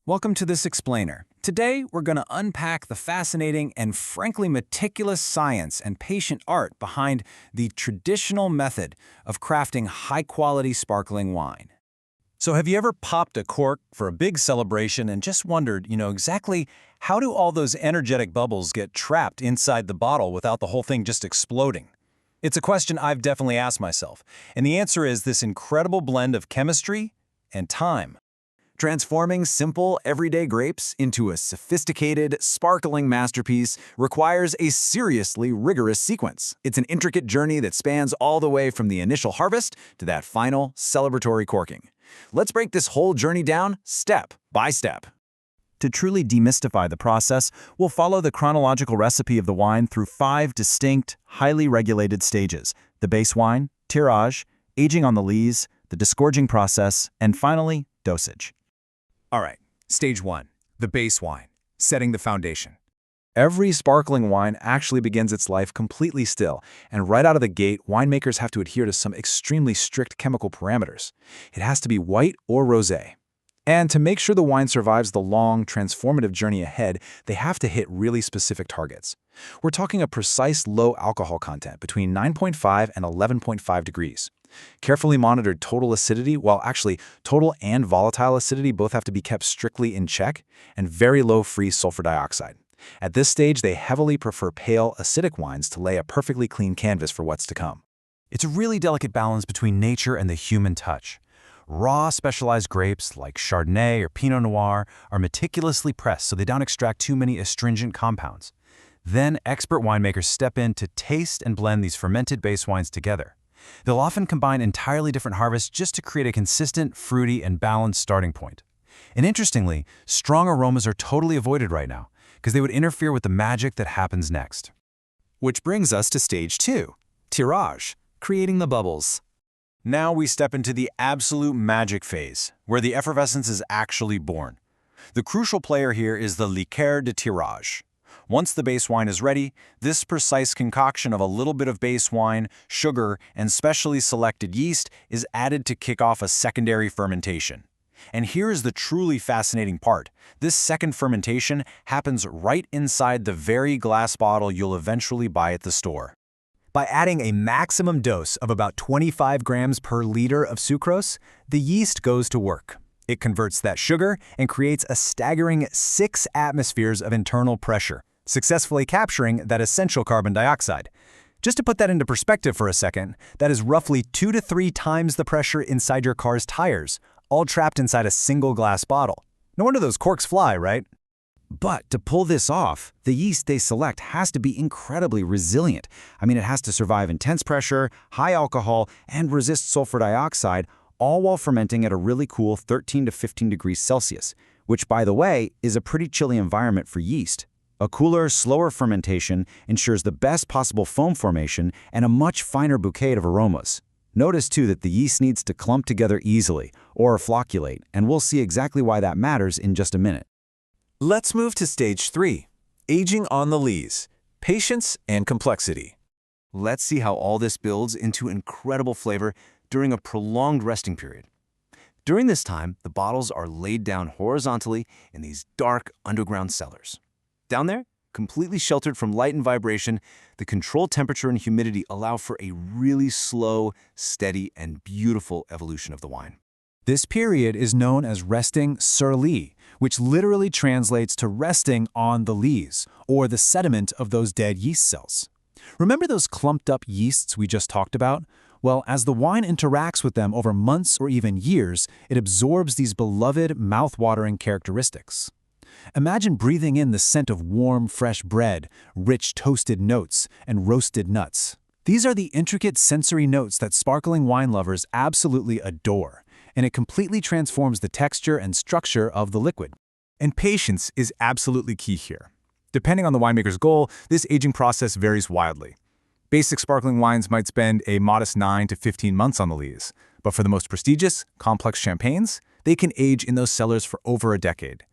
Welcome to this explainer. Today, we're going to unpack the fascinating and frankly meticulous science and patient art behind the traditional method of crafting high-quality sparkling wine. So have you ever popped a cork for a big celebration and just wondered, exactly how do all those energetic bubbles get trapped inside the bottle without the whole thing just exploding? It's a question I've definitely asked myself, and the answer is this incredible blend of chemistry and time. Transforming simple, everyday grapes into a sophisticated, sparkling masterpiece requires a seriously rigorous sequence. It's an intricate journey that spans all the way from the initial harvest to that final, celebratory corking. Let's break this whole journey down step by step. To truly demystify the process, we'll follow the chronological recipe of the wine through 5 distinct, highly regulated stages: the base wine, tirage, aging on the lees, the disgorging process, and finally, dosage. All right, stage 1, the base wine, setting the foundation. Every sparkling wine actually begins its life completely still, and right out of the gate, winemakers have to adhere to some extremely strict chemical parameters. It has to be white or rosé. And to make sure the wine survives the long, transformative journey ahead, they have to hit really specific targets. We're talking a precise low alcohol content between 9.5 and 11.5 degrees. Carefully monitored total acidity, while actually total and volatile acidity both have to be kept strictly in check, and very low free sulfur dioxide. At this stage, they heavily prefer pale, acidic wines to lay a perfectly clean canvas for what's to come. It's a really delicate balance between nature and the human touch. Raw, specialized grapes like Chardonnay or Pinot Noir are meticulously pressed so they don't extract too many astringent compounds. Then, expert winemakers step in to taste and blend these fermented base wines together. They'll often combine entirely different harvests just to create a consistent, fruity, and balanced starting point. And interestingly, strong aromas are totally avoided right now, because they would interfere with the magic that happens next. Which brings us to stage 2, tirage, creating the bubbles. Now we step into the absolute magic phase, where the effervescence is actually born. The crucial player here is the liqueur de tirage. Once the base wine is ready, this precise concoction of a little bit of base wine, sugar, and specially selected yeast is added to kick off a secondary fermentation. And here is the truly fascinating part. This second fermentation happens right inside the very glass bottle you'll eventually buy at the store. By adding a maximum dose of about 25 grams per liter of sucrose, the yeast goes to work. It converts that sugar and creates a staggering 6 atmospheres of internal pressure, successfully capturing that essential carbon dioxide. Just to put that into perspective for a second, that is roughly 2 to 3 times the pressure inside your car's tires, all trapped inside a single glass bottle. No wonder those corks fly, right? But to pull this off, the yeast they select has to be incredibly resilient. It has to survive intense pressure, high alcohol, and resist sulfur dioxide, all while fermenting at a really cool 13 to 15 degrees Celsius, which, by the way, is a pretty chilly environment for yeast. A cooler, slower fermentation ensures the best possible foam formation and a much finer bouquet of aromas. Notice, too, that the yeast needs to clump together easily, or flocculate, and we'll see exactly why that matters in just a minute. Let's move to stage 3, aging on the lees, patience and complexity. Let's see how all this builds into incredible flavor during a prolonged resting period. During this time, the bottles are laid down horizontally in these dark underground cellars. Down there, completely sheltered from light and vibration, the controlled temperature and humidity allow for a really slow, steady, and beautiful evolution of the wine. This period is known as resting sur lie, which literally translates to resting on the lees, or the sediment of those dead yeast cells. Remember those clumped up yeasts we just talked about? Well, as the wine interacts with them over months or even years, it absorbs these beloved, mouth-watering characteristics. Imagine breathing in the scent of warm, fresh bread, rich toasted notes, and roasted nuts. These are the intricate sensory notes that sparkling wine lovers absolutely adore, and it completely transforms the texture and structure of the liquid. And patience is absolutely key here. Depending on the winemaker's goal, this aging process varies wildly. Basic sparkling wines might spend a modest 9 to 15 months on the lees, but for the most prestigious, complex champagnes, they can age in those cellars for over a decade.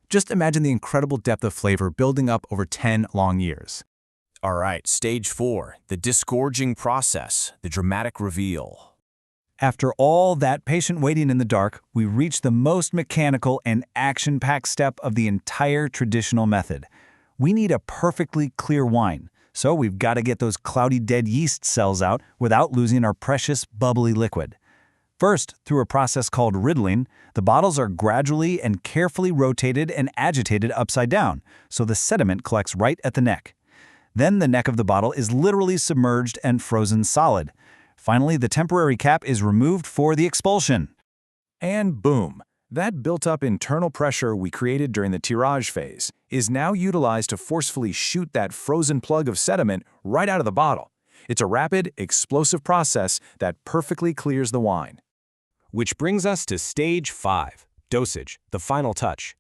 Just imagine the incredible depth of flavor building up over 10 long years. All right, stage 4, the disgorging process, the dramatic reveal. After all that patient waiting in the dark, we reach the most mechanical and action-packed step of the entire traditional method. We need a perfectly clear wine, so we've got to get those cloudy dead yeast cells out without losing our precious bubbly liquid. First, through a process called riddling, the bottles are gradually and carefully rotated and agitated upside down, so the sediment collects right at the neck. Then the neck of the bottle is literally submerged and frozen solid. Finally, the temporary cap is removed for the expulsion. And boom! That built-up internal pressure we created during the tirage phase is now utilized to forcefully shoot that frozen plug of sediment right out of the bottle. It's a rapid, explosive process that perfectly clears the wine. Which brings us to stage 5, dosage, the final touch.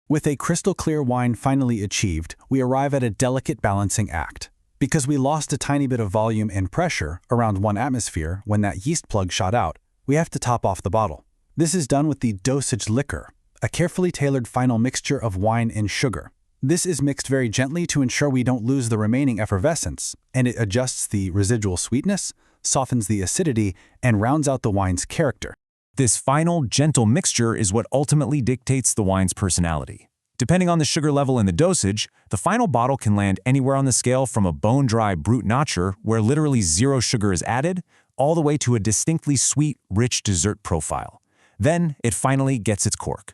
With a crystal-clear wine finally achieved, we arrive at a delicate balancing act. Because we lost a tiny bit of volume and pressure, around 1 atmosphere, when that yeast plug shot out, we have to top off the bottle. This is done with the dosage liquor, a carefully tailored final mixture of wine and sugar. This is mixed very gently to ensure we don't lose the remaining effervescence, and it adjusts the residual sweetness, softens the acidity, and rounds out the wine's character. This final, gentle mixture is what ultimately dictates the wine's personality. Depending on the sugar level and the dosage, the final bottle can land anywhere on the scale from a bone-dry brut notcher, where literally 0 sugar is added, all the way to a distinctly sweet, rich dessert profile. Then it finally gets its cork.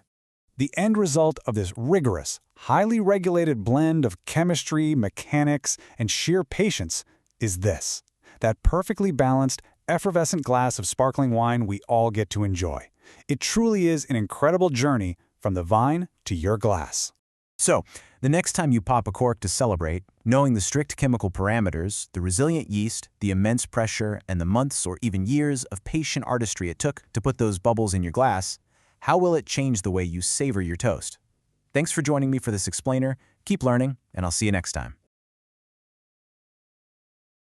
The end result of this rigorous, highly regulated blend of chemistry, mechanics, and sheer patience is this: that perfectly balanced, effervescent glass of sparkling wine we all get to enjoy. It truly is an incredible journey from the vine to your glass. So, the next time you pop a cork to celebrate, knowing the strict chemical parameters, the resilient yeast, the immense pressure, and the months or even years of patient artistry it took to put those bubbles in your glass, how will it change the way you savor your toast? Thanks for joining me for this explainer. Keep learning, and I'll see you next time.